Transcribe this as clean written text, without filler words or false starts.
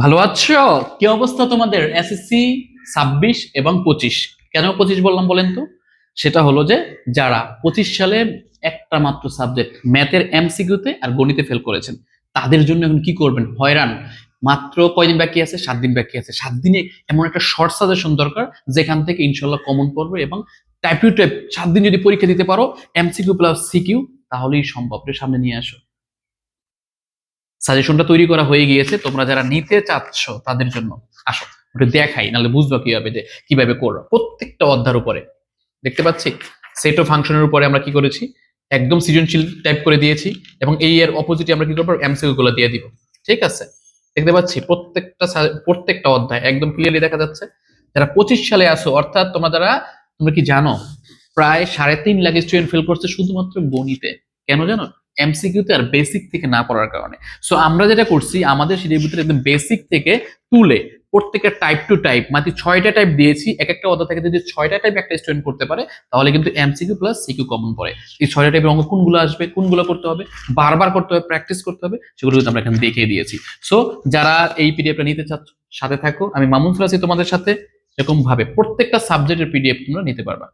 ভালো আছো? কি অবস্থা তোমাদের এসএসসি 26 এবং 25? কেন 25 বললাম বলেন তো? সেটা হলো যে যারা 25 সালে একটা মাত্র সাবজেক্ট ম্যাথের এমসিকিউতে আর গণিতে ফেল করেছেন, তাদের জন্য এখন কি করবেন? হয়রান। মাত্র কয়দিন বাকি আছে? 7 দিন বাকি আছে। 7 দিনে এমন একটা শর্ট সাজেশন দরকার যেখান থেকে ইনশাল্লাহ কমন পড়বে, এবং টাইপ টু টাইপ 7 দিন যদি পরীক্ষা দিতে পারো, এমসিকিউ প্লাস সিকিউ, তাহলেই সম্ভব। সামনে নিয়ে আসো। সাজেশনটা তৈরি করা হয়ে গিয়েছে, তোমরা যারা নিতে চাচ্ছ তাদের জন্য। আসো একটু দেখাই, নাহলে বুঝবা কিভাবে যে কিভাবে করো। প্রত্যেকটা অধ্যায়ের উপরে দেখতে পাচ্ছি সেট অফ ফাংশনের উপরে আমরা কি করেছি, একদম সৃজনশীল টাইপ করে দিয়েছি, এবং এই এর অপোজিটে আমরা কি করবো, এমসিকিউ গুলো দিয়ে দিব। ঠিক আছে, দেখতে পাচ্ছি প্রত্যেকটা অধ্যায় একদম ক্লিয়ারলি দেখা যাচ্ছে। যারা 25 সালে আসো, অর্থাৎ তোমরা কি জানো প্রায় 3.5 লাখ স্টুডেন্ট ফেল করছে শুধুমাত্র গণিতে। কেন জানো? এমসিকিউতে আর বেসিক থেকে না পড়ার কারণে। সো আমরা যেটা করছি, আমাদের সিটির ভিতরে একদম বেসিক থেকে তুলে প্রত্যেকের টাইপ টু টাইপ মাত্র 6টা টাইপ দিয়েছি। এক একটা অধ্যায় থেকে যদি 6টা টাইপ একটা স্টুডেন্ট করতে পারে, তাহলে কিন্তু এমসিকিউ প্লাস সিকিউ কমন পড়ে। এই 6টা টাইপের অঙ্ক কোনগুলো আসবে, কোনগুলো করতে হবে, বারবার করতে হবে, প্র্যাকটিস করতে হবে, সেগুলো কিন্তু আমরা এখানে দেখিয়ে দিয়েছি। সো যারা এই পিডিএফটা নিতে চাচ্ছ, সাথে থাকো। আমি মামুন আছি তোমাদের সাথে। এরকম ভাবে প্রত্যেকটা সাবজেক্টের পিডিএফ তোমরা নিতে পারবা।